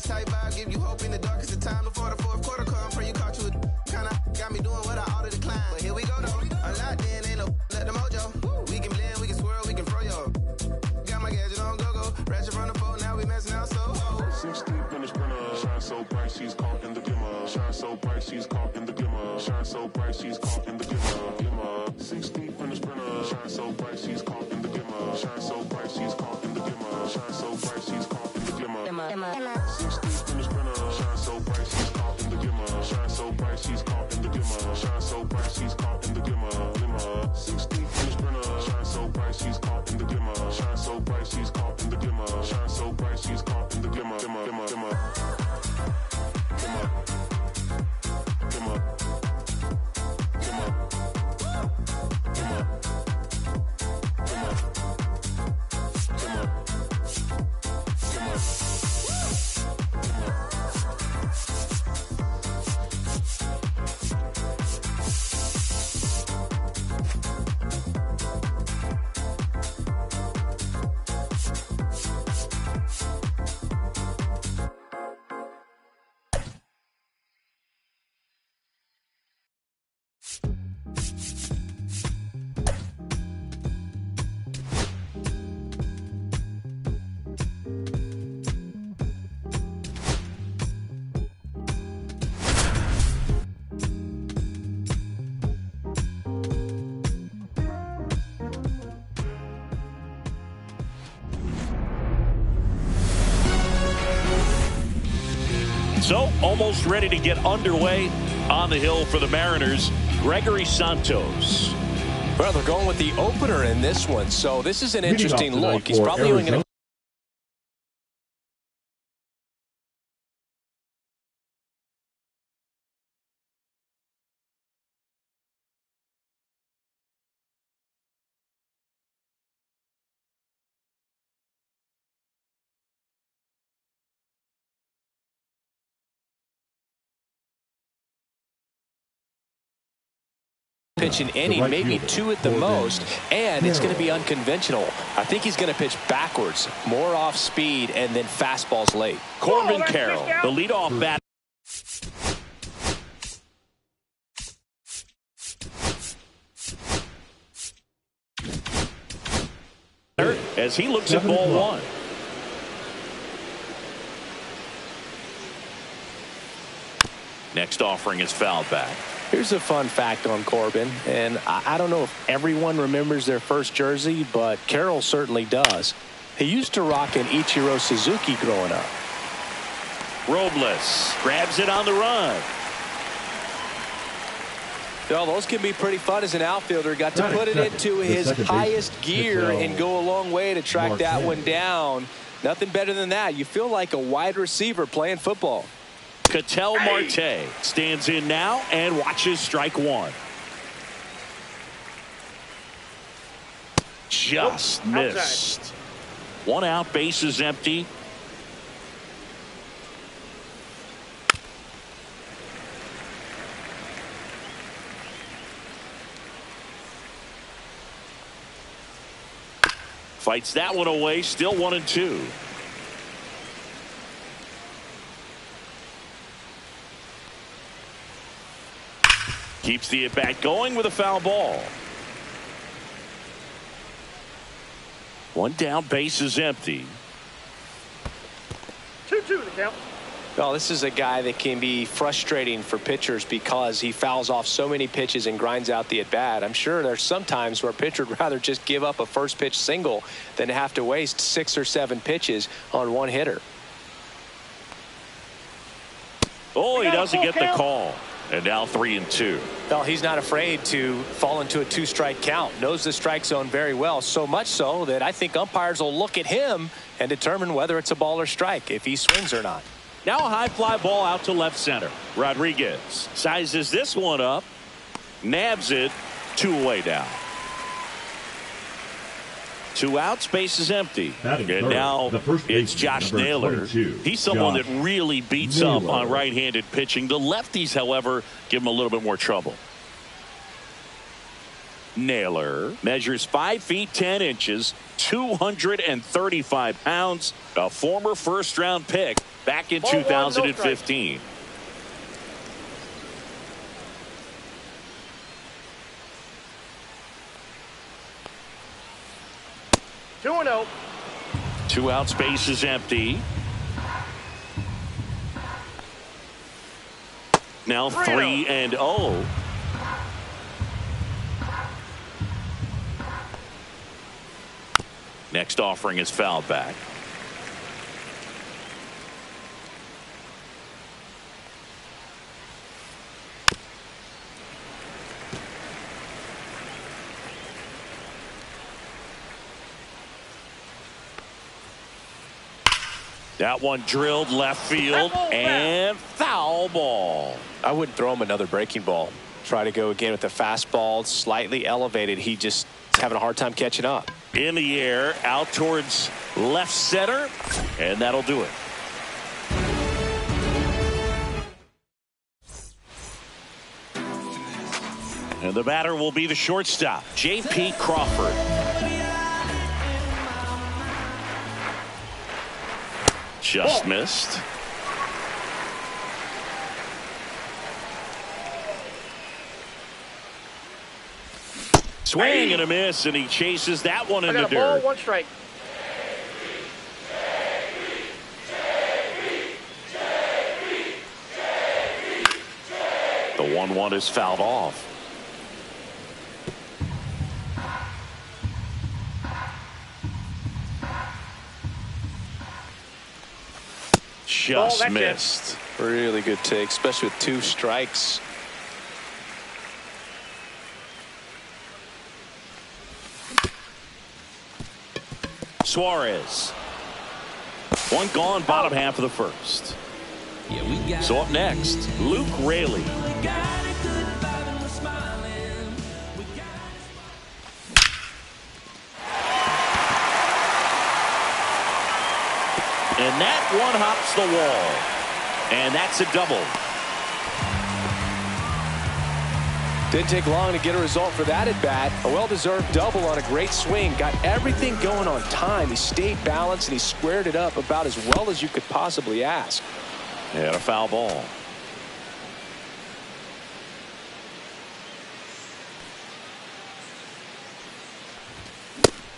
this type vibe, give you hope in the darkest of time before the fourth quarter come. Pray you caught you a kinda got me doing what I ought to decline. But here we go though. A lot then ain't no let the mojo. We can blend, we can swirl, we can throw yo. Got my gadget on go-go. Ratchet from the phone, now we messing out so. 6 deep in the sprinter. Shine so bright, she's caught in the glimmer. Shine so bright, she's caught in the glimmer. Shine so bright, she's caught in the glimmer. 6 deep in the sprinter. Shine so bright, she's caught in the glimmer. Shine so bright, she's caught in the glimmer. Shine so bright, she's caught in the glimmer. 6 deep in the sprinter. Shine so bright, she's caught in the glimmer. Shine so bright, she's caught in the glimmer. Shine so bright, she's caught in the glimmer. 6 deep in the sprinter. Shine so bright, she's caught in the glimmer. Shine so bright, she's caught in the glimmer. Shine so bright, she's caught in the glimmer. So, almost ready to get underway on the hill for the Mariners, Gregory Santos. Well, they're going with the opener in this one, so this is an interesting look. He's probably going to... pitch an inning, maybe two at the most, and it's going to be unconventional. I think he's going to pitch backwards, more off speed, and then fastballs late. Corbin Carroll, the leadoff bat. As he looks at ball one. Next offering is fouled back. Here's a fun fact on Corbin, and I don't know if everyone remembers their first jersey, but Carroll certainly does. He used to rock an Ichiro Suzuki growing up. Robles grabs it on the run. Well, those can be pretty fun as an outfielder. Got to put it into his highest gear and go a long way to track that one down. Nothing better than that. You feel like a wide receiver playing football. Ketel Marte stands in now and watches strike one. Just missed. One out, base is empty. Fights that one away, still 1-2. Keeps the at-bat going with a foul ball. One down, base is empty. 2-2 the count. Well, this is a guy that can be frustrating for pitchers because he fouls off so many pitches and grinds out the at-bat. I'm sure there's some times where a pitcher would rather just give up a first pitch single than have to waste 6 or 7 pitches on one hitter. Oh, he doesn't get the call. And now 3-2. Well, he's not afraid to fall into a 2-strike count. Knows the strike zone very well. So much so that I think umpires will look at him and determine whether it's a ball or strike, if he swings or not. Now a high fly ball out to left center. Rodriguez sizes this one up. Nabs it. 2 away now. 2 outs, base is empty. And now it's Josh Naylor. He's someone that really beats up on right-handed pitching. The lefties, however, give him a little bit more trouble. Naylor measures 5 feet 10 inches, 235 pounds, a former first-round pick back in 2015. 2-0. 2 outs, base is empty. Now 3-0. Next offering is fouled back. That one drilled left field and foul ball. I wouldn't throw him another breaking ball. Try to go again with the fastball, slightly elevated. He just is having a hard time catching up. In the air, out towards left center, and that'll do it. And the batter will be the shortstop, J.P. Crawford. Just missed. Swing and a miss, and he chases that one in the dirt. Ball, 1 strike. The 1-1 is fouled off. Just missed. Really good take, especially with 2 strikes. Suarez. 1 gone, bottom half of the first. So up next, Luke Raley. And that one hops the wall. And that's a double. Didn't take long to get a result for that at bat. A well-deserved double on a great swing. Got everything going on time. He stayed balanced and he squared it up about as well as you could possibly ask. And a foul ball.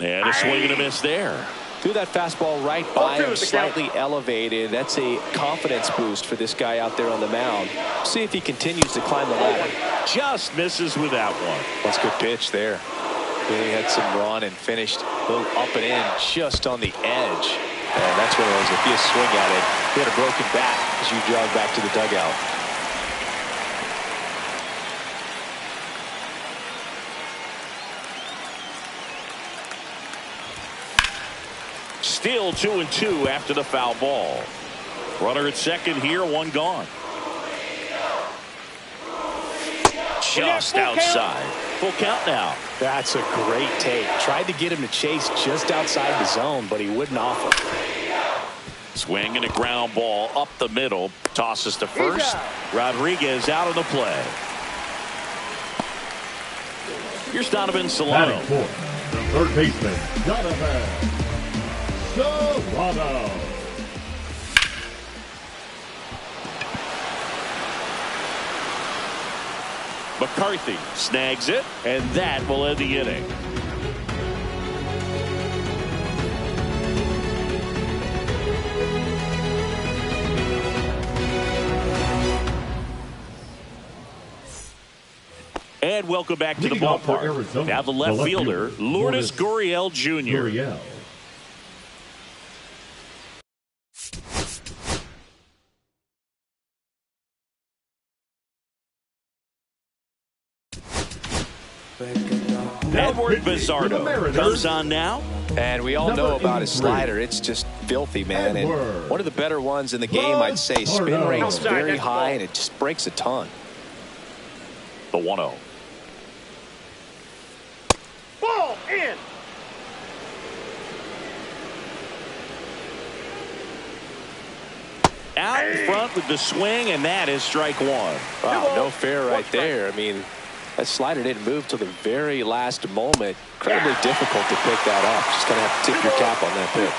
And a swing and a miss there. Threw that fastball right by him, slightly elevated. That's a confidence boost for this guy out there on the mound. See if he continues to climb the ladder. Just misses with that one. That's a good pitch there. Really had some run and finished a little up and in just on the edge. And that's one of those, if you swing at it, he had a broken bat as you jog back to the dugout. Still 2-2 after the foul ball. Runner at second here, 1 gone. Just outside. Full count now. That's a great take. Tried to get him to chase just outside the zone, but he wouldn't offer. Swing and a ground ball up the middle. Tosses to first. Rodriguez out of the play. Here's Donovan Solano. Batting fourth, the third baseman, Donovan Solano. McCarthy snags it, and that will end the inning. And welcome back to the ballpark. Now the left fielder, Lourdes Gurriel Jr. Edward Bizardo comes on now. And we all know about his slider. It's just filthy, man. And one of the better ones in the game, I'd say. Spin rate's very high, and it just breaks a ton. The 1-0. Ball in. Out in front with the swing, and that is strike 1. Wow, no fair right there. I mean, that slider didn't move till the very last moment. Incredibly difficult to pick that up. Just going to have to tip your cap on that pitch.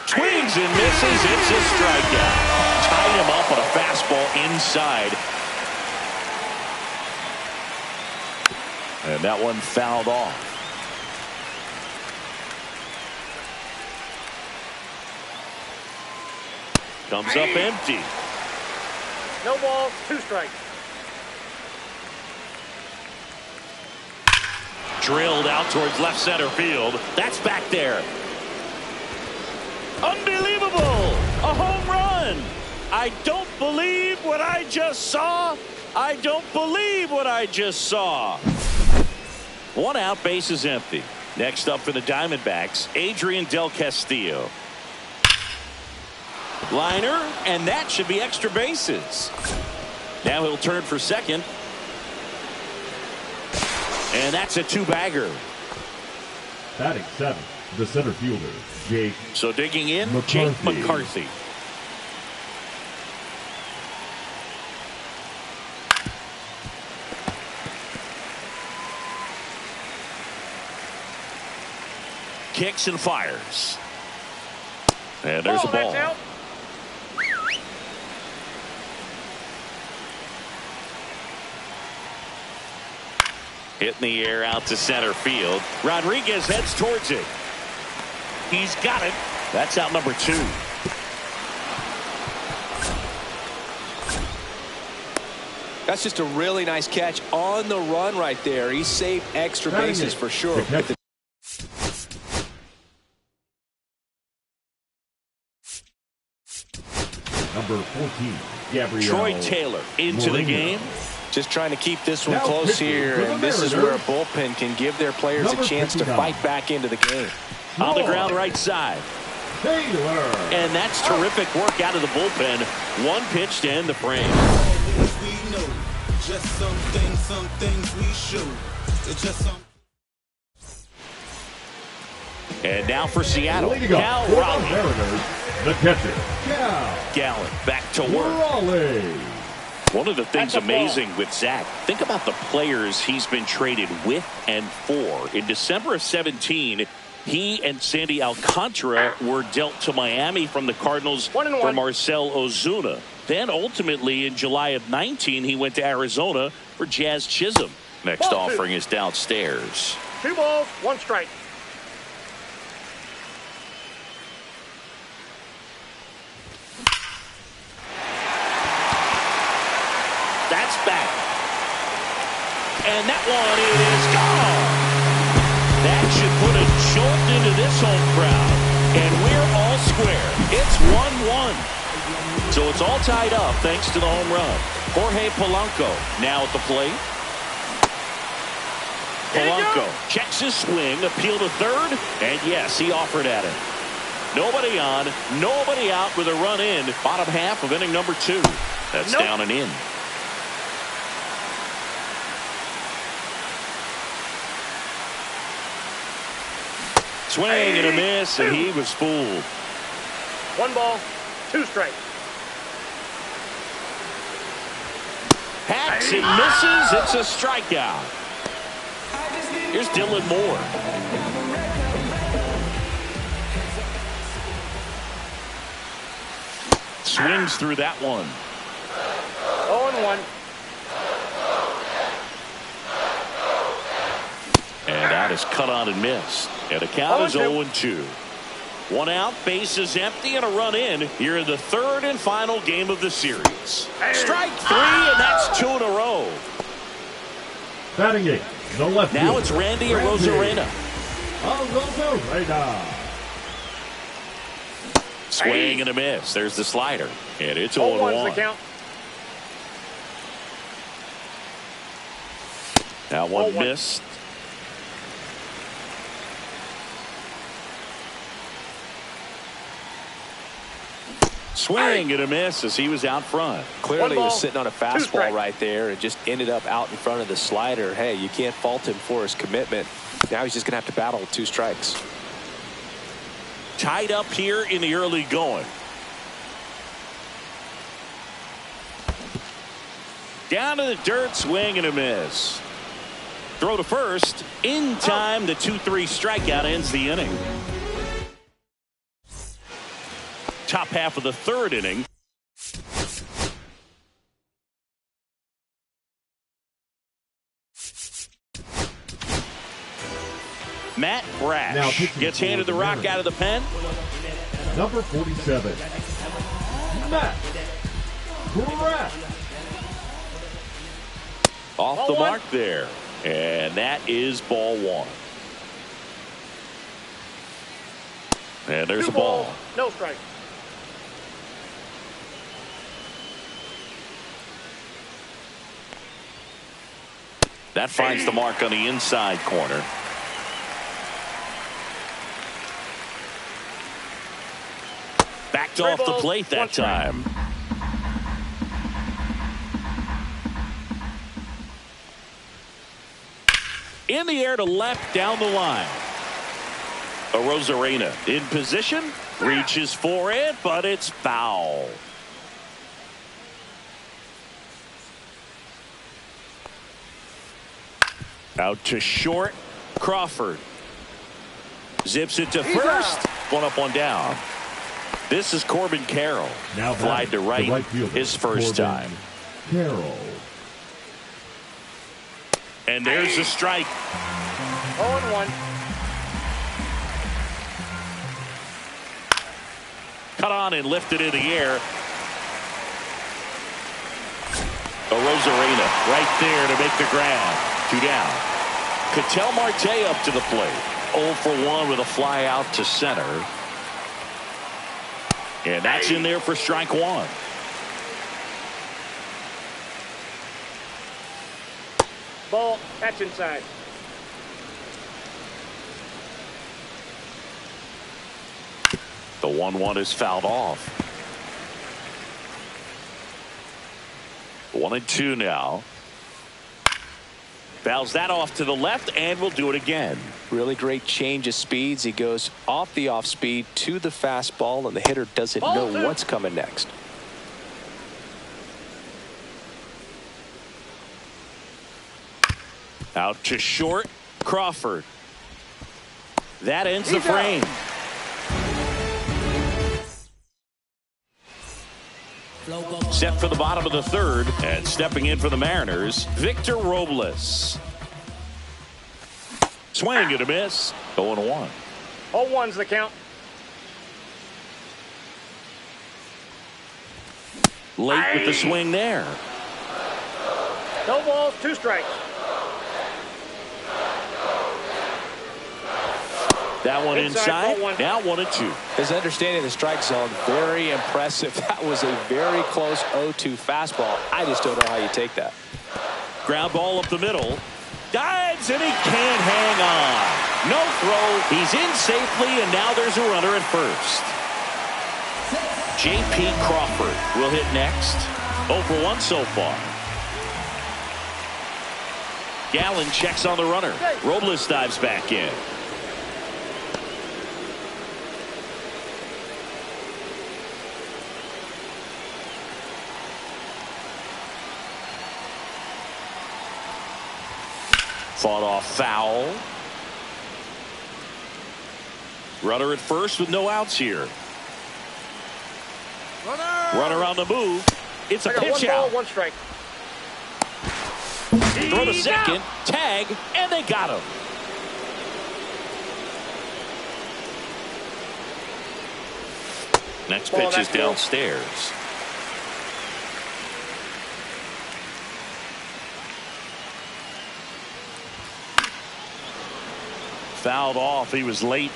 Swings and misses. It's a strikeout. Tied him up on a fastball inside. And that one fouled off. Comes up empty. No balls, 2 strikes. Drilled out towards left center field. That's back there. Unbelievable! A home run! I don't believe what I just saw. I don't believe what I just saw. 1 out, base is empty. Next up for the Diamondbacks, Adrian Del Castillo. Liner, and that should be extra bases. Now he'll turn for second. And that's a 2-bagger. Batting 7th, the center fielder, Jake. So digging in, McCarthy. Jake McCarthy. Kicks and fires. And there's a ball. Out. Hit in the air out to center field. Rodriguez heads towards it. He's got it. That's out number 2. That's just a really nice catch on the run right there. He saved extra bases for sure. Number 14, Gabriel. Troy Taylor into the game. Just trying to keep this one close here, and this is where a bullpen can give their players a chance to fight back into the game. On the ground right side. Taylor. And that's terrific work out of the bullpen. 1 pitch to end the frame. We know just some things we show. It's just some. And now for Seattle, Cal Cal Raleigh. Mariners, the catcher, Cal Gallen back to work. Raleigh. One of the things amazing with Zach, think about the players he's been traded with and for. In December of 17, he and Sandy Alcantara were dealt to Miami from the Cardinals for Marcell Ozuna. Then ultimately in July of 19, he went to Arizona for Jazz Chisholm. Next offering is downstairs. 2 balls, 1 strike. That's back. And that one is gone. That should put a jolt into this home crowd. And we're all square. It's 1-1. So it's all tied up thanks to the home run. Jorge Polanco now at the plate. Polanco checks his swing, appeal to third, and yes, he offered at it. Nobody on, nobody out with a run in. Bottom half of inning number 2. That's down and in. Swing and a miss, and he was fooled. 1 ball, 2 strikes. Hacks and misses. It's a strikeout. Here's Dylan Moore. Swings through that one. 0-1. And that is cut on and missed. And the count is 0-2. 1 out, bases empty, and a run in here in the 3rd and final game of the series. Strike 3, and that's 2 in a row. Batting 8, the left now fielder, it's Randy Arozarena. Swing and a miss. There's the slider. And it's 0-1. The count. Now one missed. Swing and a miss as he was out front. Clearly he was sitting on a fastball right there and just ended up out in front of the slider. Hey, you can't fault him for his commitment. Now he's just going to have to battle with 2 strikes. Tied up here in the early going. Down to the dirt, swing and a miss. Throw to first. In time, the 2-3 strikeout ends the inning. Top half of the third inning. Matt Brash gets handed the rock out of the pen. Number 47, Matt Brash. Off the mark there. And that is ball one. And there's a ball. No strike. That finds the mark on the inside corner. Backed off the plate that time. In the air to left, down the line. Arozarena in position, reaches for it, but it's foul. Out to short, Crawford. Zips it to first. One up, one down. This is Corbin Carroll. Now fly to right fielder, his first Corbin time. Carroll. And there's a strike. 0-1. Cut on and lifted in the air. Arozarena right there to make the grab. 2 down. Ketel Marte up to the plate. 0 for 1 with a fly out to center. And that's in there for strike one. Ball. That's inside. The 1-1 is fouled off. 1-2 now. Fouls that off to the left, and we'll do it again. Really great change of speeds. He goes off the off speed to the fastball, and the hitter doesn't know what's coming next. Out to short, Crawford. That ends the frame. Set for the bottom of the third, and stepping in for the Mariners, Victor Robles. Swing and a miss. 0-1. 0-1's the count. Late with the swing there. No balls, 2 strikes. That one inside. Now 1-2. His understanding of the strike zone, very impressive. That was a very close 0-2 fastball. I just don't know how you take that. Ground ball up the middle. Dives, and he can't hang on. No throw. He's in safely, and now there's a runner at first. J.P. Crawford will hit next. 0 for 1 so far. Gallen checks on the runner. Robles dives back in. Fought off foul. Runner at first with no outs here. Runner on the move. It's a pitch out. 1 strike. Throw to second. Tag, and they got him. Next pitch is downstairs. Fouled off. He was late.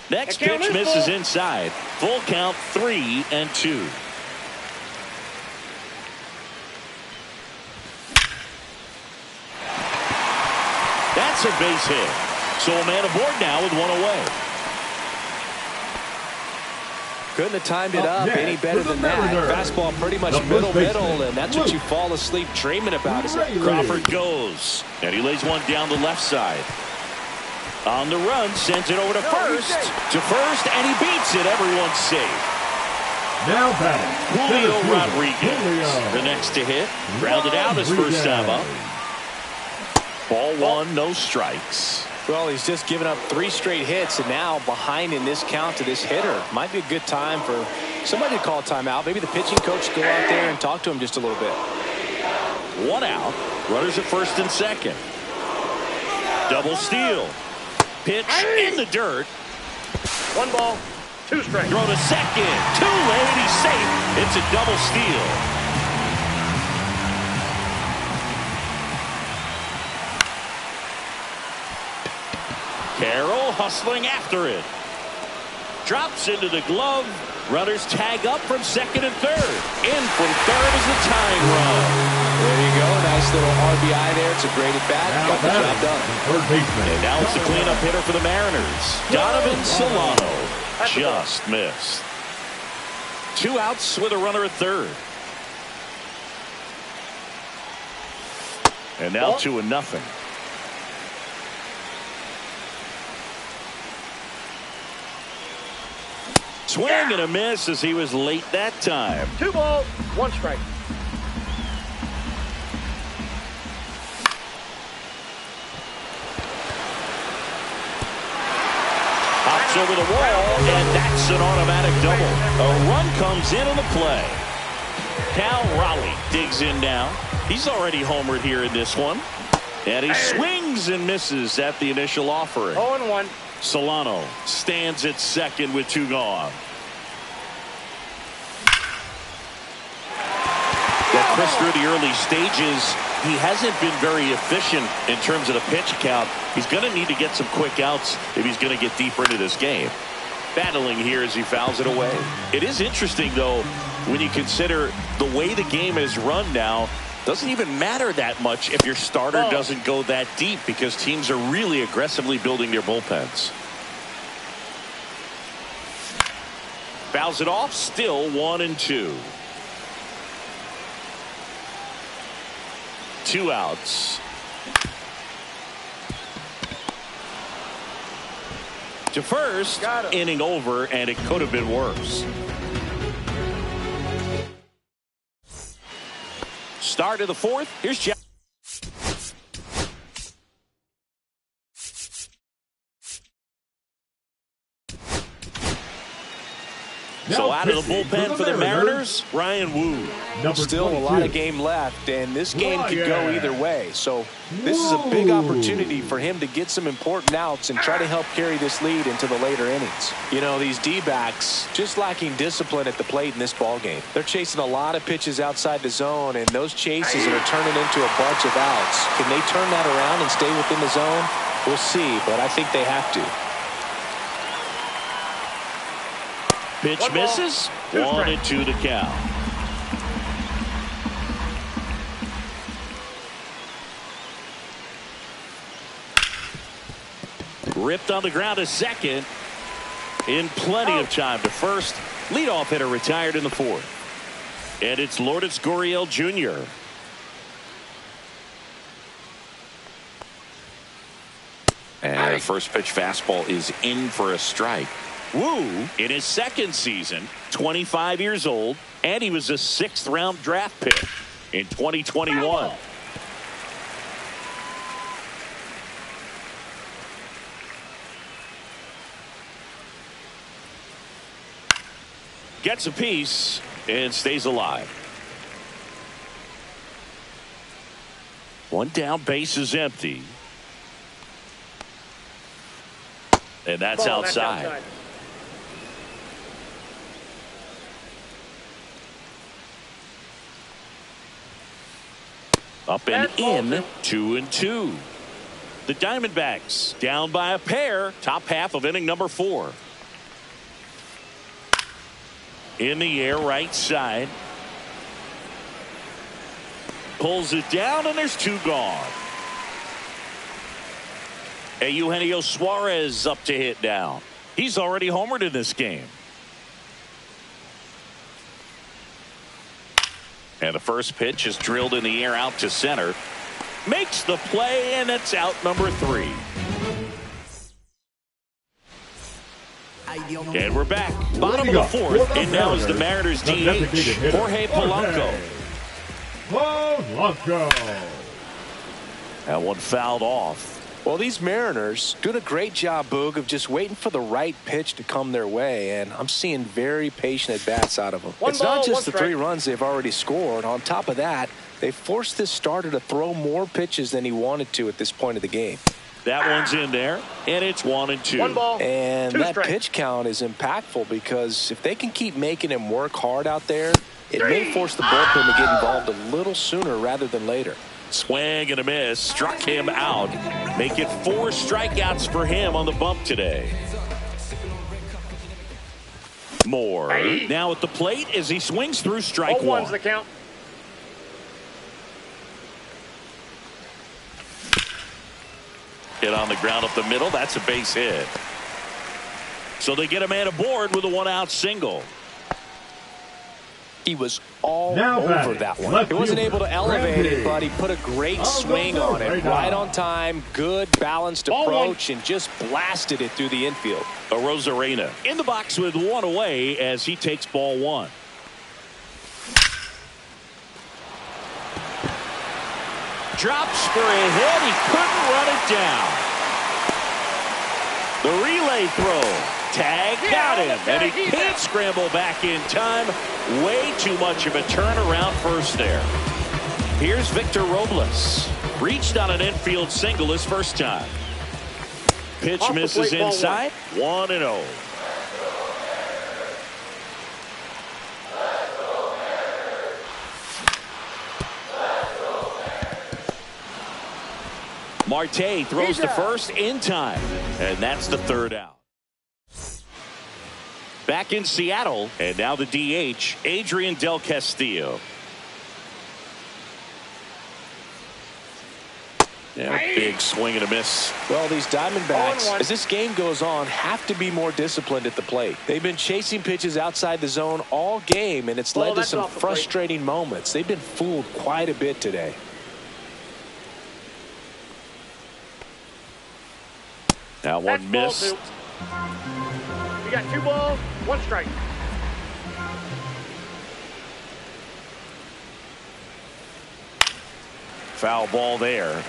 Next pitch misses inside. Full count, 3-2. That's a base hit. So a man aboard now with 1 away. Couldn't have timed it up any better than that. Fastball pretty much middle, and that's what you fall asleep dreaming about. Crawford goes, and he lays one down the left side. On the run, sends it over to first, and he beats it. Everyone's safe. Now batting, Julio center fielder, Rodriguez, Julio the next to hit. Grounded out his first time up. Ball one, no strikes. Well, he's just given up 3 straight hits, and now behind in this count to this hitter. Might be a good time for somebody to call a timeout. Maybe the pitching coach go out there and talk to him just a little bit. 1 out. Runners at first and second. Double steal. Pitch in the dirt. 1 ball, 2 strikes. Throw to second. Too late. He's safe. It's a double steal. Carroll hustling after it. Drops into the glove. Runners tag up from second and third. In from third is the tying run. There you go. Nice little RBI there. It's a great at bat. Now Got the job batting, done. third baseman. And now it's the cleanup hitter for the Mariners. Donovan Solano just missed. 2 outs with a runner at third. And now 2-0. Swing and a miss as he was late that time. 2 balls, 1 strike. Hops over the wall, and that's an automatic double. A run comes in on the play. Cal Raleigh digs in now. He's already homered here in this one. And he swings and misses at the initial offering. 0-1. Solano stands at second with 2 gone. That Chris, through the early stages, he hasn't been very efficient in terms of the pitch count. He's going to need to get some quick outs if he's going to get deeper into this game. Battling here as he fouls it away. It is interesting, though, when you consider the way the game is run now. Doesn't even matter that much if your starter doesn't go that deep, because teams are really aggressively building their bullpens. Fouls it off, still 1-2. 2 outs. To first, inning over, and it could have been worse. Start of the 4th. Here's Jeff. So out of the bullpen for the Mariners, Ryan Wu. Still a lot of game left, and this game could go either way. So this is a big opportunity for him to get some important outs and try to help carry this lead into the later innings. You know, these D-backs just lacking discipline at the plate in this ball game. They're chasing a lot of pitches outside the zone, and those chases are turning into a bunch of outs. Can they turn that around and stay within the zone? We'll see, but I think they have to. Pitch misses. 1-2 to count. Ripped on the ground to second. In plenty of time to first. Leadoff hitter retired in the 4th. And it's Lourdes Gurriel Jr. And the first pitch fastball is in for a strike. Wu, in his 2nd season, 25 years old, and he was a 6th-round draft pick in 2021. Gets a piece and stays alive. 1 down, base is empty. And that's outside. Up and in, 2-2. The Diamondbacks down by a pair, top half of inning number 4. In the air, right side. Pulls it down, and there's 2 gone. And Eugenio Suarez up to hit now. He's already homered in this game. And the first pitch is drilled in the air out to center. Makes the play, and it's out number 3. And we're back. Bottom of the fourth, and now is the Mariners DH, Jorge Polanco. That one fouled off. Well, these Mariners doing a great job, Boog, of just waiting for the right pitch to come their way, and I'm seeing very patient at-bats out of them. It's not just the 3 runs they've already scored. On top of that, they forced this starter to throw more pitches than he wanted to at this point of the game. That one's in there, and it's 1-2. 1 ball, and 2 that strikes. pitch count is impactful because if they can keep making him work hard out there, it may force the bullpen to get involved a little sooner rather than later. Swing and a miss, struck him out. Make it 4 strikeouts for him on the bump today. Moore now at the plate as he swings through strike 0-1's one. the count. Hit on the ground up the middle. That's a base hit. So they get a man aboard with a 1-out single. He was all over that one. He wasn't able to elevate it, but he put a great swing on it. Right on time, good balanced approach, and just blasted it through the infield. Arozarena in the box with 1 away as he takes ball 1. Drops for a hit. He couldn't run it down. The relay throw. Tag got him, and he can't scramble back in time. Way too much of a turnaround first there. Here's Victor Robles. Reached on an infield single his first time. Pitch misses inside. 1-0. Marte throws to first in time, and that's the 3rd out. Back in Seattle, and now the DH, Adrian Del Castillo. Yeah, big swing and a miss. Well, these Diamondbacks, as this game goes on, have to be more disciplined at the plate. They've been chasing pitches outside the zone all game, and it's led to some frustrating moments. They've been fooled quite a bit today. Now one missed. You got 2 balls, 1 strike. Foul ball there.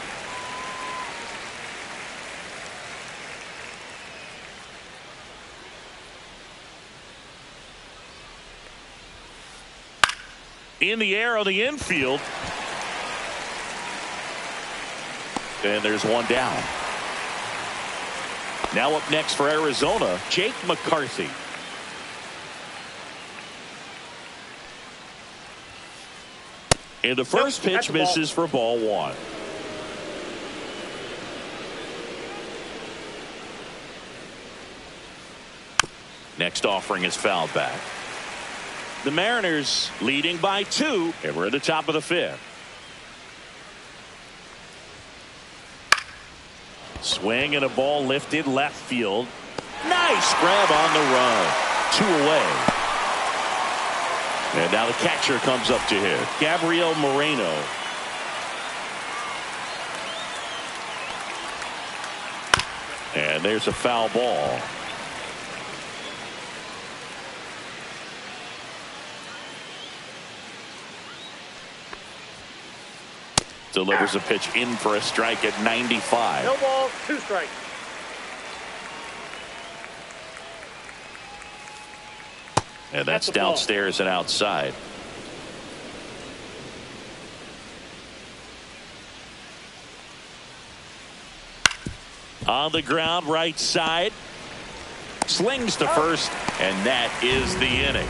In the air on the infield. And there's one down. Now up next for Arizona, Jake McCarthy. And the first pitch misses for ball 1. Next offering is fouled back. The Mariners leading by 2, and we're at the top of the 5th. Swing and a ball lifted left field. Nice grab on the run. 2 away. And now the catcher comes up to hit. Gabriel Moreno. And there's a foul ball. Delivers a pitch in for a strike at 95. No ball, 2 strikes. And that's downstairs and outside. On the ground, right side. Slings to first, and that is the inning.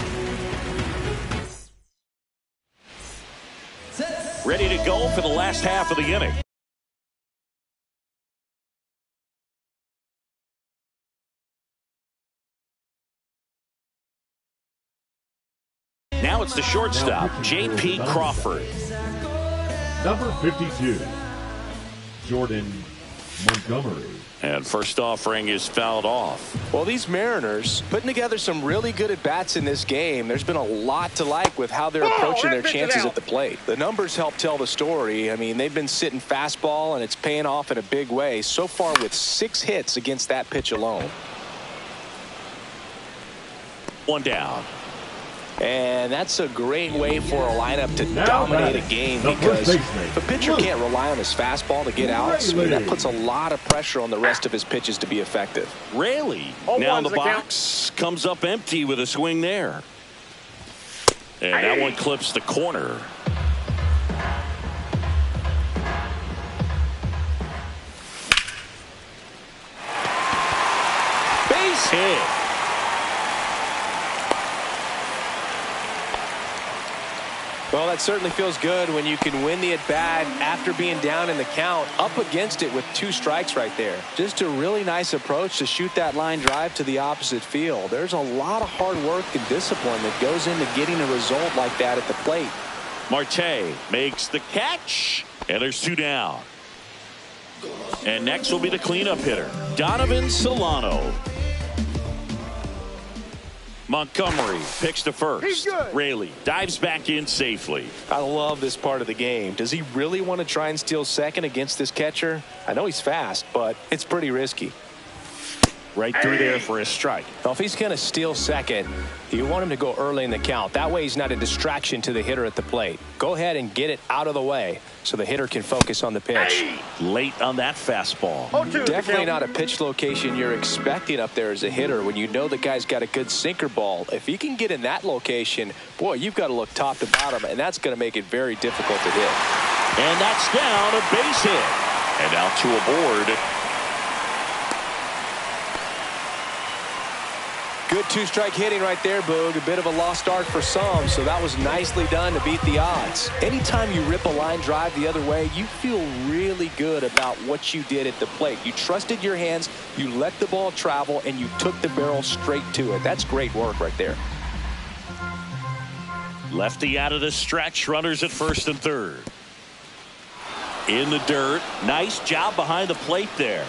Ready to go for the last half of the inning. Now it's the shortstop, J.P. Crawford. Number 52, Jordan Montgomery. And first offering is fouled off. Well, these Mariners putting together some really good at-bats in this game. There's been a lot to like with how they're approaching their chances at the plate. The numbers help tell the story. I mean, they've been sitting fastball, and it's paying off in a big way so far with 6 hits against that pitch alone. One down. And that's a great way for a lineup to dominate a game, because if a pitcher can't rely on his fastball to get outs, that puts a lot of pressure on the rest of his pitches to be effective. Raley now in the box, comes up empty with a swing there. And that one clips the corner. Base hit. Well, that certainly feels good when you can win the at-bat after being down in the count, up against it with 2 strikes right there. Just a really nice approach to shoot that line drive to the opposite field. There's a lot of hard work and discipline that goes into getting a result like that at the plate. Marte makes the catch, and there's 2 down. And next will be the cleanup hitter, Donovan Solano. Montgomery picks to first. Raley dives back in safely. I love this part of the game. Does he really want to try and steal second against this catcher? I know he's fast, but it's pretty risky. Right through there for a strike. Well, if he's going to steal second, you want him to go early in the count. That way he's not a distraction to the hitter at the plate. Go ahead and get it out of the way so the hitter can focus on the pitch. Late on that fastball. Definitely not a pitch location you're expecting up there as a hitter when you know the guy's got a good sinker ball. If he can get in that location, boy, you've got to look top to bottom, and that's going to make it very difficult to hit. And that's down, a base hit. And out to a board. Good 2-strike hitting right there, Boog. A bit of a lost start for some, so that was nicely done to beat the odds. Anytime you rip a line drive the other way, you feel really good about what you did at the plate. You trusted your hands, you let the ball travel, and you took the barrel straight to it. That's great work right there. Lefty out of the stretch, runners at first and third. In the dirt, nice job behind the plate there.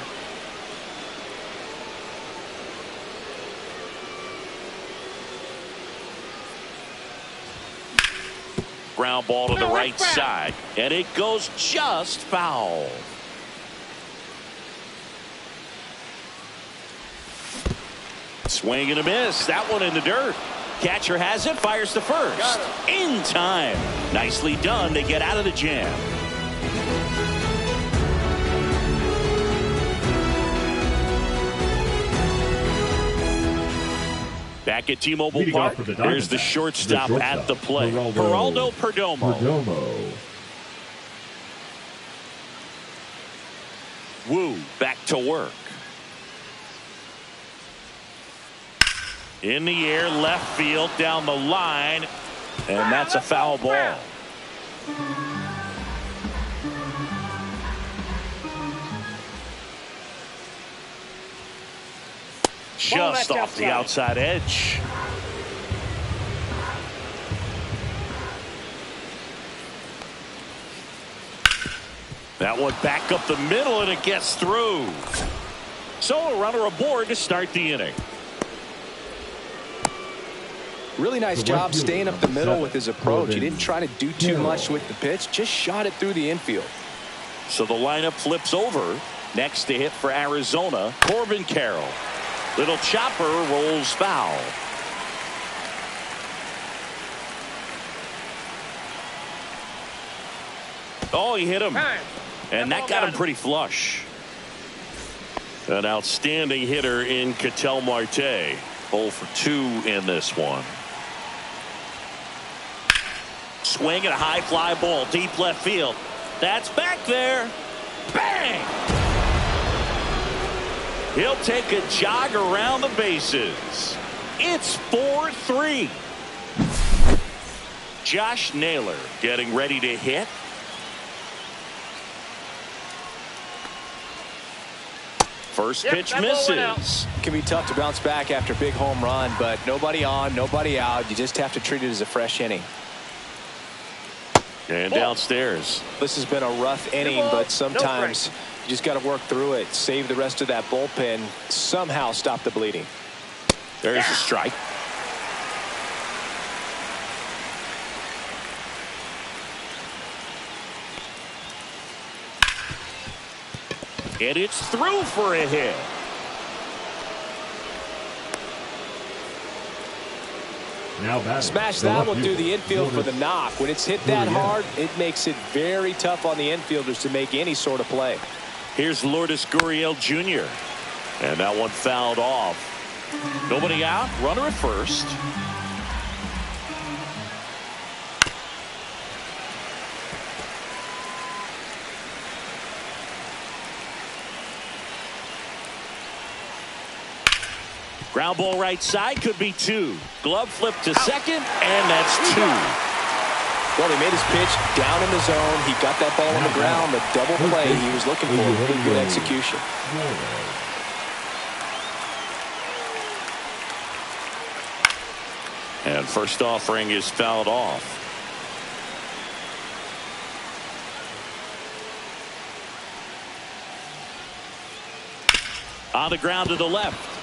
Ground ball to the right side, and it goes just foul. Swing and a miss. That one in the dirt. Catcher has it, fires to first. In time. Nicely done to get out of the jam. Back at T-Mobile Park, here's the shortstop at the plate, Geraldo Perdomo. Wu back to work. In the air, left field, down the line, and that's a foul ball. Just off the outside edge. That one back up the middle, and it gets through. So a runner aboard to start the inning. Really nice job staying up the middle with his approach. He didn't try to do too much with the pitch, just shot it through the infield. So the lineup flips over. Next to hit for Arizona, Corbin Carroll. Little chopper rolls foul. Oh, he hit him. And that got him pretty flush. An outstanding hitter in Ketel Marte. 0 for 2 in this one. Swing and a high fly ball deep left field. That's back there. Bang! He'll take a jog around the bases. It's 4-3. Josh Naylor getting ready to hit. First pitch misses. It can be tough to bounce back after a big home run, but nobody on, nobody out. You just have to treat it as a fresh inning. And downstairs. This has been a rough inning, but sometimes you just got to work through it. Save the rest of that bullpen. Somehow stop the bleeding. There's a strike. And it's through for a hit. Now batting, Smash the that left one through fielder, the infield for the knock. When it's hit that hard, it makes it very tough on the infielders to make any sort of play. Here's Lourdes Gurriel Jr. And that one fouled off. Nobody out. Runner at first. Ground ball right side, could be two. Glove flip to second, and that's two. Well, he made his pitch down in the zone. He got that ball on the ground. The double play he was looking for. Really good execution. And first offering is fouled off. On the ground to the left.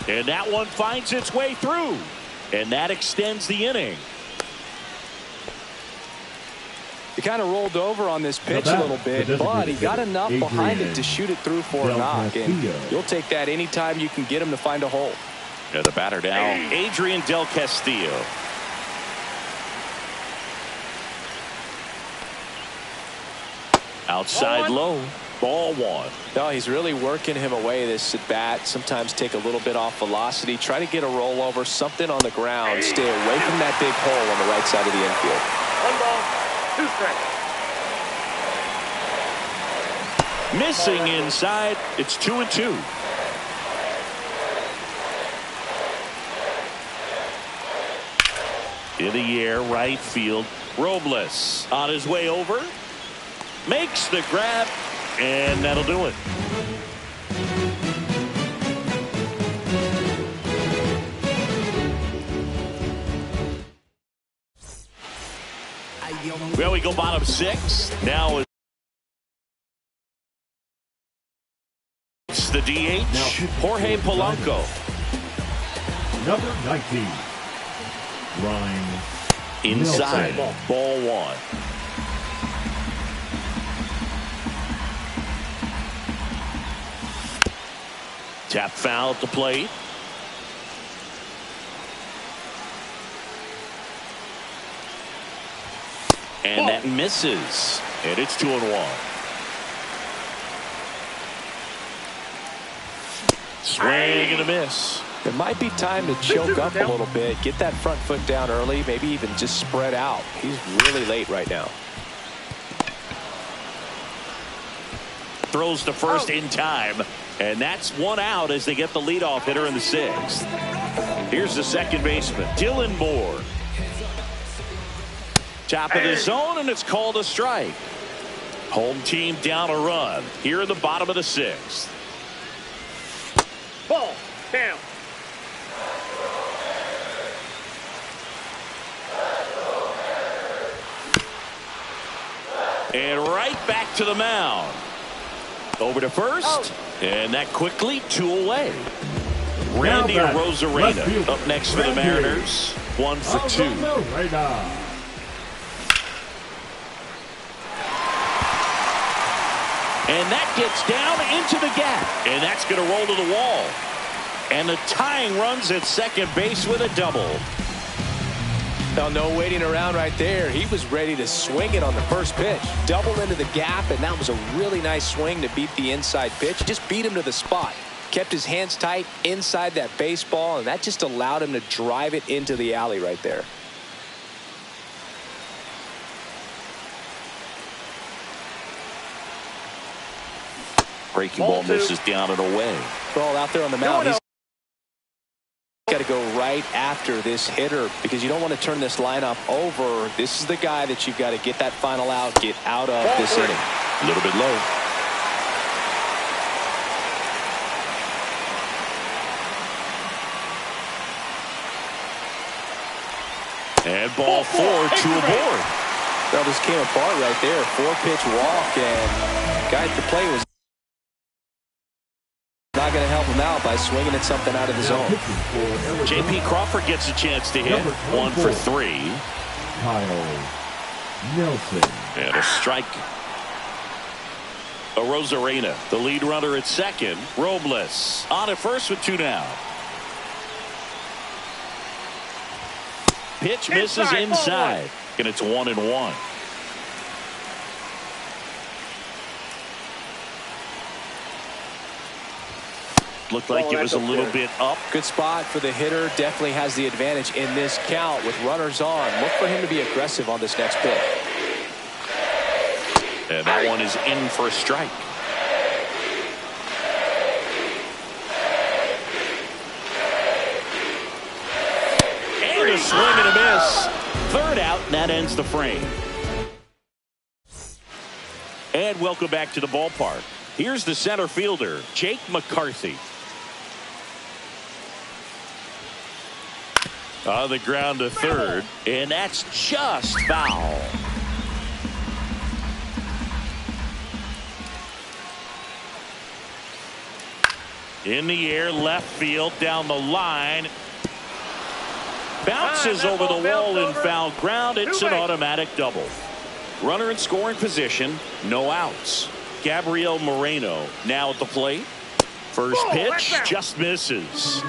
And that one finds its way through. And that extends the inning. He kind of rolled over on this pitch a little bit, but he got enough behind it to shoot it through for a knock. And you'll take that anytime you can get him to find a hole. Yeah, the batter now, Adrian Del Castillo. Outside low. Ball one. No, he's really working him away this at bat. Sometimes take a little bit off velocity. Try to get a rollover, something on the ground. Stay away from that big hole on the right side of the infield. 1 ball, 2 strikes. Missing inside. It's 2-2. In the air, right field. Robles on his way over. Makes the grab. And that'll do it. Well, we go bottom six. Now it's the DH, Jorge Polanco. Number 19, Ryan. Inside, ball one. Tap foul at the plate. And that misses. And it's 2-1. Swing and a miss. It might be time to choke up a little bit. Get that front foot down early. Maybe even just spread out. He's really late right now. Throws to first in time. And that's one out as they get the leadoff hitter in the sixth. Here's the second baseman, Dylan Moore. Top of the zone, and it's called a strike. Home team down a run here in the bottom of the sixth. Ball down. And right back to the mound. Over to first. And that quickly, two away. Randy Arozarena up next for the Mariners. 1 for 2. And that gets down into the gap. And that's going to roll to the wall. And the tying runs at second base with a double. Now, no waiting around right there. He was ready to swing it on the first pitch. Double into the gap, and that was a really nice swing to beat the inside pitch. Just beat him to the spot. Kept his hands tight inside that baseball, and that just allowed him to drive it into the alley right there. Breaking ball misses down and away. Ball out there on the mound. He's got to go right after this hitter because you don't want to turn this lineup over. This is the guy that you've got to get that final out, get out of this inning. A little bit low. And ball 4, 2 aboard. Well, this came apart right there. 4-pitch walk, and guy at the plate was not going to help him out by swinging at something out of the zone. J.P. Crawford gets a chance to hit. 1 for 3. Kyle Nelson. And a strike. Arozarena, the lead runner at second. Robles on at first with 2 down. Pitch misses inside. And it's 1-1. Looked like it was a little bit up. Good spot for the hitter. Definitely has the advantage in this count with runners on. Look for him to be aggressive on this next pitch. And that one is in for a strike. And a swing and a miss. Third out, and that ends the frame. And welcome back to the ballpark. Here's the center fielder, Jake McCarthy. On the ground to third, and that's just foul. In the air, left field, down the line. Bounces over the wall in foul ground. It's an automatic double. Runner in scoring position, no outs. Gabriel Moreno now at the plate. First pitch just misses.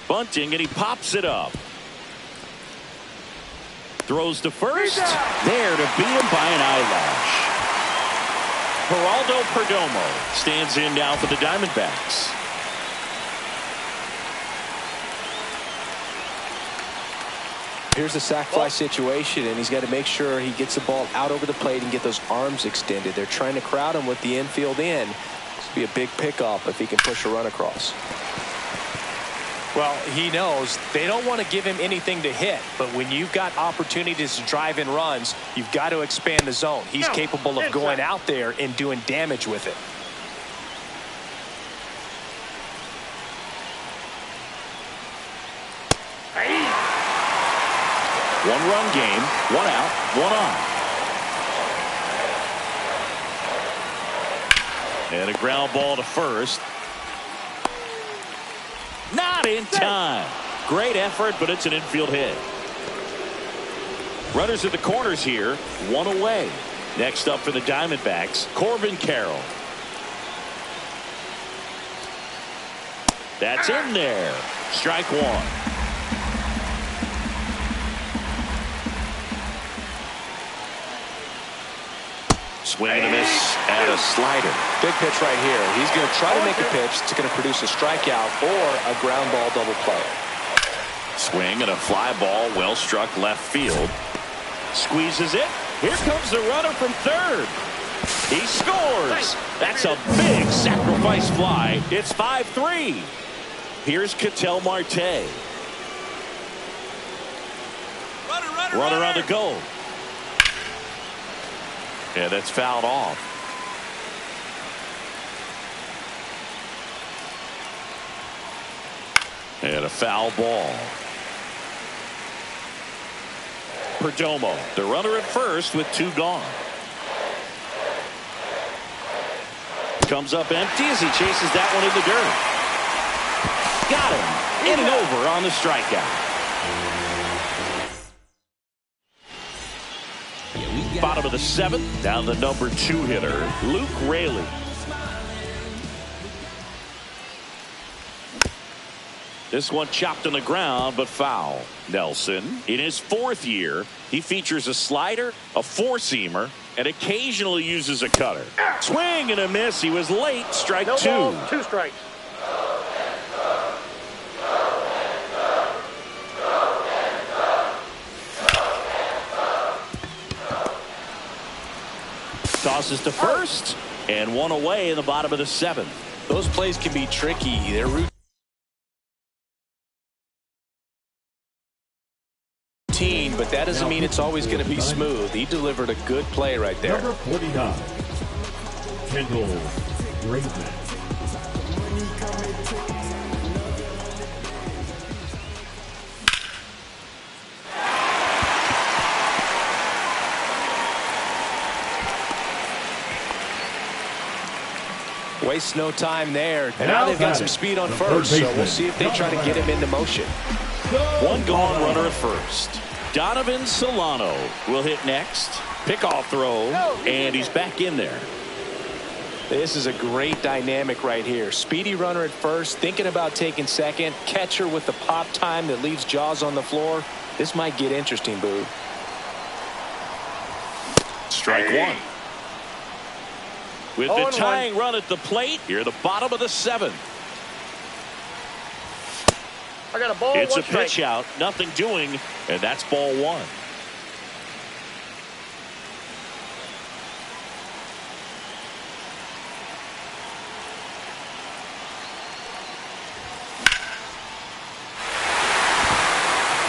Bunting, and he pops it up. Throws to first. There to beat him by an eyelash. Geraldo Perdomo stands in now for the Diamondbacks. Here's a sac fly situation, and he's got to make sure he gets the ball out over the plate and get those arms extended. They're trying to crowd him with the infield in. This will be a big pickoff if he can push a run across. Well, he knows they don't want to give him anything to hit, but when you've got opportunities to drive in runs, you've got to expand the zone. He's capable of going out there and doing damage with it. One-run game, one out, one on. And a ground ball to first. Not in time. Great effort, but it's an infield hit. Runners at the corners here, one away. Next up for the Diamondbacks, Corbin Carroll. That's in there. Strike one. Swing and a miss and a slider. Big pitch right here. He's going to try to make a pitch that's going to produce a strikeout or a ground ball double play. Swing and a fly ball well struck left field. Squeezes it. Here comes the runner from third. He scores. That's a big sacrifice fly. It's 5-3. Here's Ketel Marte. Runner on the go. Yeah, that's fouled off. And a foul ball. Perdomo, the runner at first with two gone. Comes up empty as he chases that one in the dirt. Got him. In and over on the strikeout. Bottom of the seventh, down the number 2 hitter, Luke Raley. This one chopped on the ground, but foul. Nelson, in his 4th year, he features a slider, a four-seamer, and occasionally uses a cutter. Swing and a miss. He was late. Strike no 2. Balls, 2 strikes. Tosses to first, and one away in the bottom of the 7th. Those plays can be tricky. They're routine, but that doesn't mean it's always going to be smooth. He delivered a good play right there. Number 49, Kendall Graveman. Wastes no time there. And now they've got some speed on first, so we'll see if they try to get him into motion. One gone runner at first. Donovan Solano will hit next. Pickoff throw, and he's back in there. This is a great dynamic right here. Speedy runner at first, thinking about taking second. Catcher with the pop time that leaves Jaws on the floor. This might get interesting, Boo. Strike one. With the tying run at the plate, here the bottom of the seventh. I got a ball. It's a pitch out, nothing doing, and that's ball one.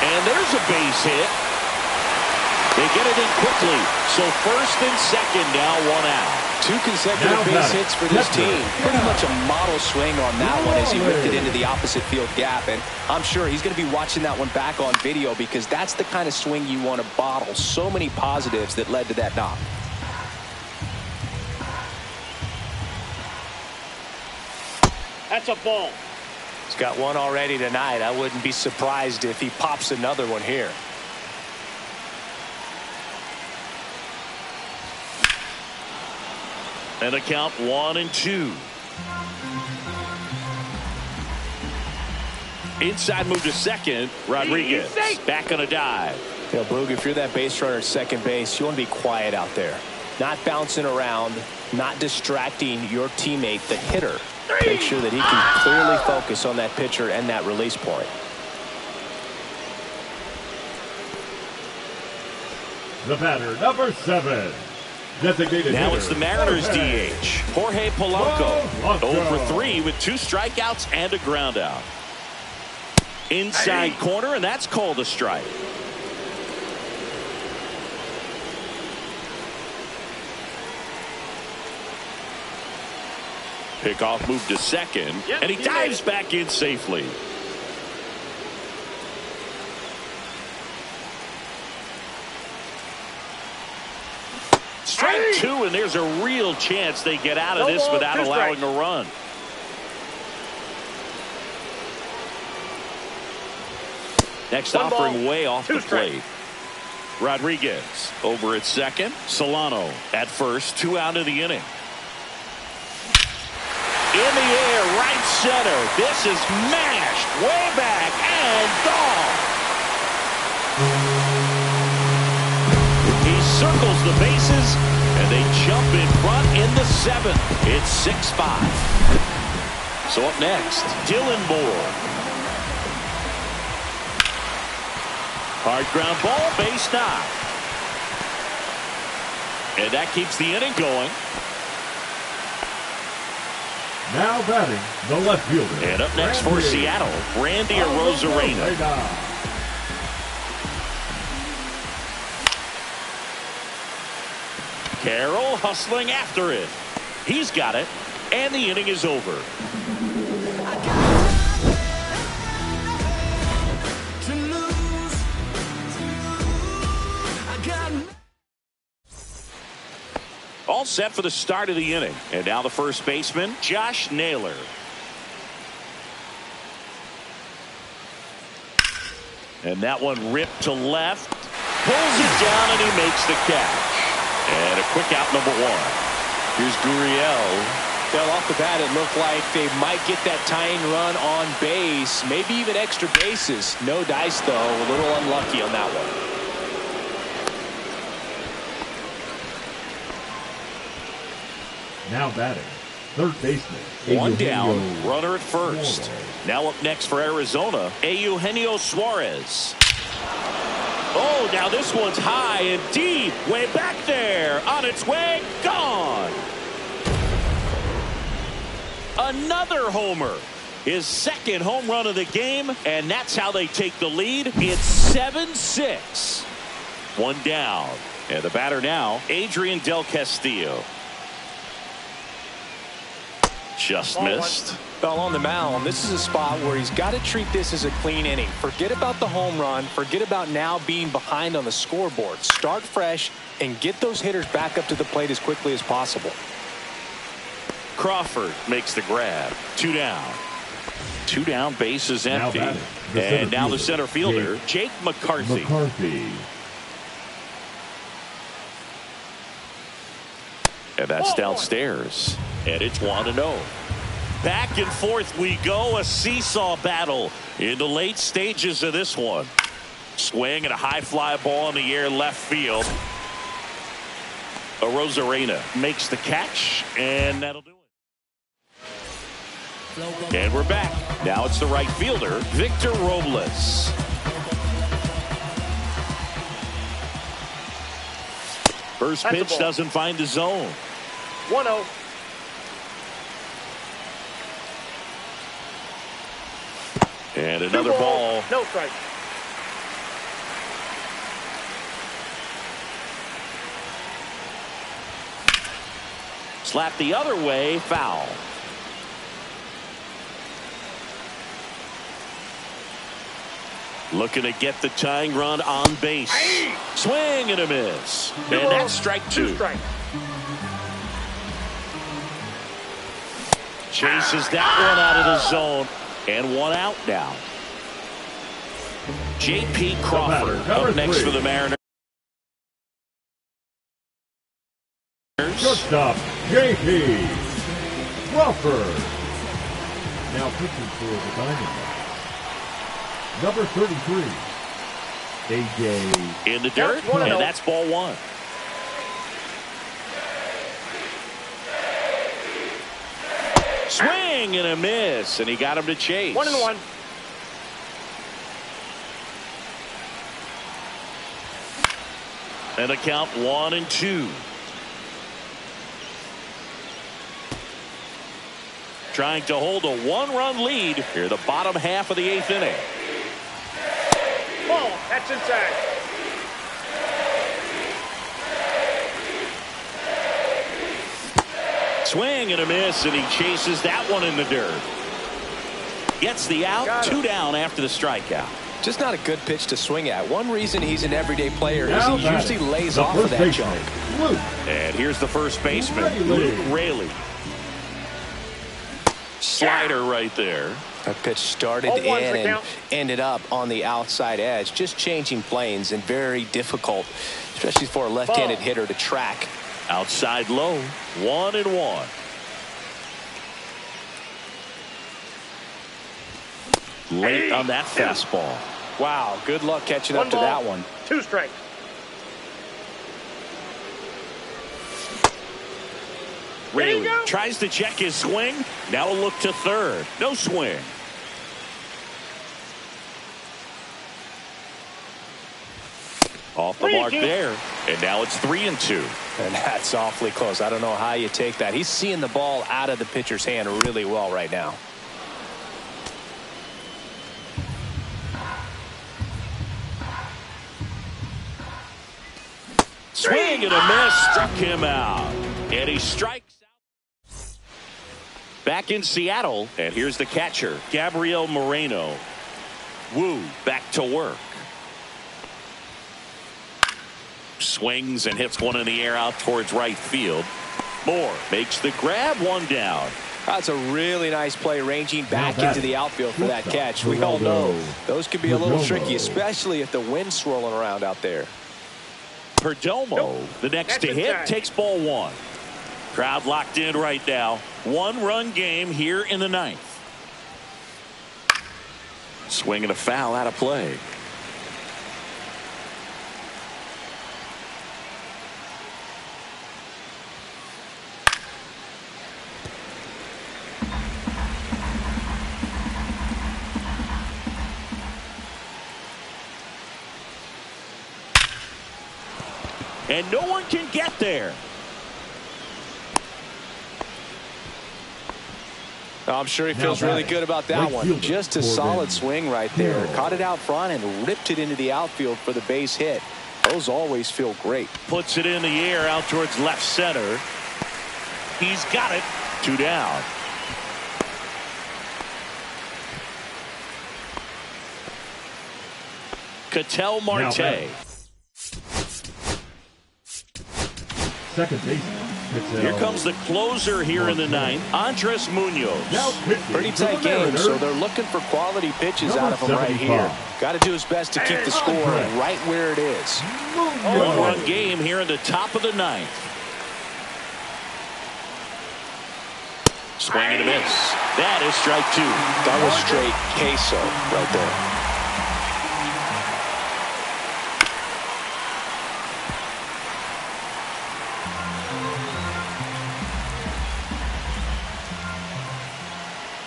And there's a base hit. They get it in quickly. So first and second now, one out. 2 consecutive base hits for this team. Pretty much a model swing on that one as he whipped it into the opposite field gap. And I'm sure he's going to be watching that one back on video because that's the kind of swing you want to bottle. So many positives that led to that knock. That's a ball. He's got one already tonight. I wouldn't be surprised if he pops another one here. And a count 1-2. Inside move to second. Rodriguez back on a dive. You know, Boog, if you're that base runner at second base, you want to be quiet out there. Not bouncing around, not distracting your teammate, the hitter. Make sure that he can clearly focus on that pitcher and that release point. The batter, number 7. Designated now hitter, it's the Mariners DH, Jorge Polanco. 0 for 3 with 2 strikeouts and a ground out. Inside corner, and that's called a strike. Pickoff move to second, and he dives back in safely. Strike 2, and there's a real chance they get out of this without allowing a run. Next offering way off the plate. Rodriguez over at second. Solano at first. 2 out of the inning. In the air, right center. This is mashed way back and gone. He circles the bases, and they jump in front in the 7th. It's 6-5. So up next, Dylan Moore. Hard ground ball, base knock. And that keeps the inning going. Now batting, the left fielder. And up next for Seattle, Randy Arozarena. Carroll hustling after it. He's got it, and the inning is over. All set for the start of the inning. And now the first baseman, Josh Naylor. And that one ripped to left. Pulls it down, and he makes the catch. And a quick out, number 1. Here's Gurriel. Well, off the bat, it looked like they might get that tying run on base, maybe even extra bases. No dice, though. A little unlucky on that one. Now batting, third baseman. One down, runner at first. Now up next for Arizona, Eugenio Suarez. Oh, now this one's high and deep, way back there, on its way, gone. Another homer. His second home run of the game, and that's how they take the lead. It's 7-6. One down, and the batter now, Adrian Del Castillo. Just missed. Well, on the mound, this is a spot where he's got to treat this as a clean inning. Forget about the home run. Forget about now being behind on the scoreboard. Start fresh and get those hitters back up to the plate as quickly as possible. Crawford makes the grab. 2 down. 2 down, base is empty. And now the center fielder, Jake McCarthy. And that's downstairs. And it's 1-0. Back and forth we go. A seesaw battle in the late stages of this one. Swing and a high fly ball in the air left field. Rosarena makes the catch, and that'll do it. And we're back. Now it's the right fielder, Victor Robles. First pitch doesn't find the zone. 1-0. And another ball. No strike. Slap the other way, foul. Looking to get the tying run on base. Swing and a miss. And that's strike two. Chases that one out of the zone. And one out now. J.P. Crawford up next for the Mariners. Shortstop, J.P. Crawford. Now pitching for the Diamondbacks. Number 33, A.J. In the dirt, and that's ball one. Swing and a miss, and he got him to chase. 1-1. And a count 1-2. Trying to hold a one-run lead here the bottom half of the 8th inning. Ball, that's inside. Swing and a miss, and he chases that one in the dirt. Gets the out, 2 down after the strikeout. Just not a good pitch to swing at. One reason he's an everyday player is he usually lays off of that jump. And here's the first baseman, Luke Raley. Slider right there. That pitch started in and ended up on the outside edge. Just changing planes and very difficult, especially for a left-handed hitter to track. Outside low, 1-1. Late on that fastball. Wow, good luck catching up to that one. 2 strikes. Raley tries to check his swing. Now a look to third. No swing. Off the mark there. And now it's 3-2. And that's awfully close. I don't know how you take that. He's seeing the ball out of the pitcher's hand really well right now. Swing and a miss. Struck him out. And he strikes out. Back in Seattle. And here's the catcher, Gabriel Moreno. Woo back to work. Swings and hits one in the air out towards right field. Moore makes the grab, 1 down. That's a really nice play, ranging back into the outfield for that catch. We all know those can be a little tricky, especially if the wind's swirling around out there. Perdomo, the next to hit, takes ball 1. Crowd locked in right now. 1-run game here in the 9th. Swing and a foul out of play. And no one can get there. I'm sure he feels really good about that one. Just a solid swing right there. Caught it out front and ripped it into the outfield for the base hit. Those always feel great. Puts it in the air out towards left center. He's got it. 2 down. Ketel Marte. Second baseman. Here comes the closer here in the 9th, Andres Munoz. Pretty tight game, so they're looking for quality pitches out of him right here. Got to do his best to keep the score right where it is. 1-run game here in the top of the 9th. Swing and a miss. That is strike 2. That was straight queso right there.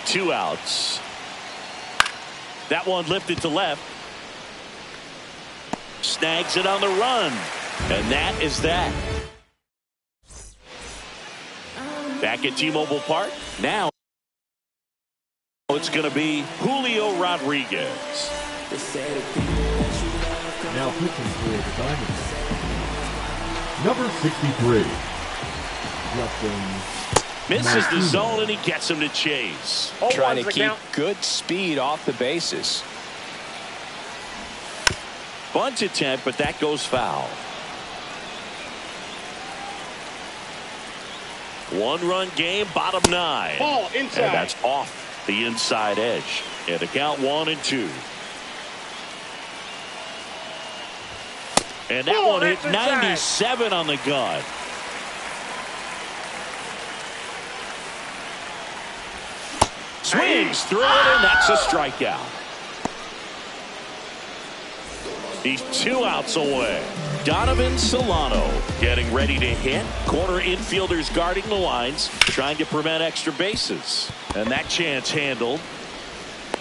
Two outs. That one lifted to left. Snags it on the run. And that is that. Back at T-Mobile Park. Now it's going to be Julio Rodriguez. Now pitching for the Diamondbacks. Number 63. Justin Misses the zone and he gets him to chase. Trying to keep good speed off the bases. Bunt attempt, but that goes foul. One-run game, bottom 9. Ball inside. And that's off the inside edge. And the count 1-2. And that one hit 97 on the gun. Swings through it, and that's a strikeout. He's 2 outs away. Donovan Solano getting ready to hit. Corner infielders guarding the lines, trying to prevent extra bases. And that chance handled.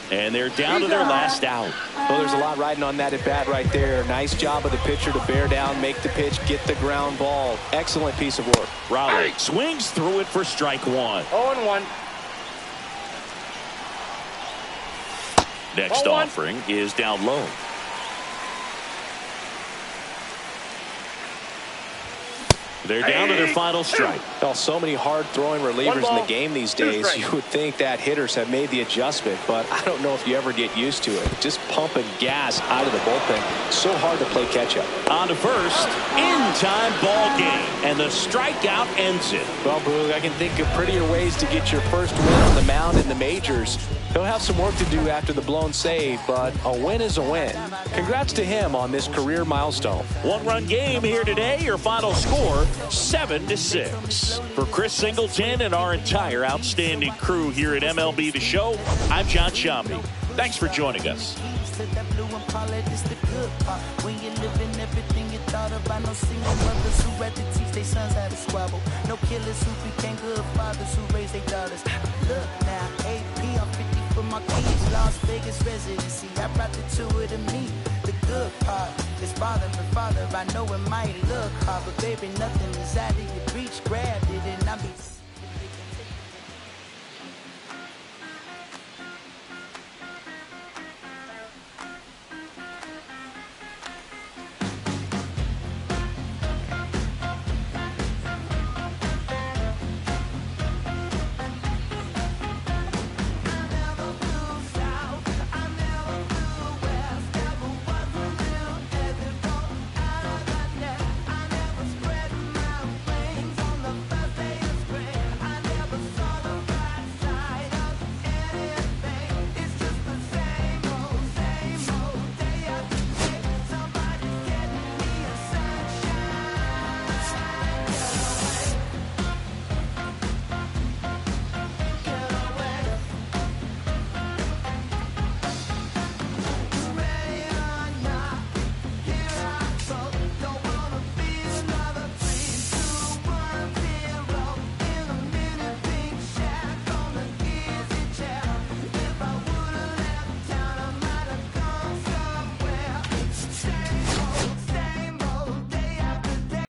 And they're down to their last out. Well, there's a lot riding on that at bat right there. Nice job of the pitcher to bear down, make the pitch, get the ground ball. Excellent piece of work. Raleigh swings through it for strike 1. 0-1. Next offering is down low. They're down to their final strike. Well, so many hard-throwing relievers in the game these days. You would think that hitters have made the adjustment, but I don't know if you ever get used to it. Just pumping gas out of the bullpen. So hard to play catch-up. On to first, in-time ball game, and the strikeout ends it. Well, Boog, I can think of prettier ways to get your first win on the mound in the majors. He'll have some work to do after the blown save, but a win is a win. Congrats to him on this career milestone. One-run game here today. Your final score, 7-6. For Chris Singleton and our entire outstanding crew here at MLB The Show, I'm John Shambi. Thanks for joining us. When you live in everything you thought about, no single mothers who had to teach their sons how to squabble, no killers who became good fathers who raised their daughters. Look now, AP, I'm 50 for my kids, Las Vegas residency. I brought the two of them me. The good part is father and father. I know it might look hard, but baby, nothing is out of your reach. Grabbed it and I be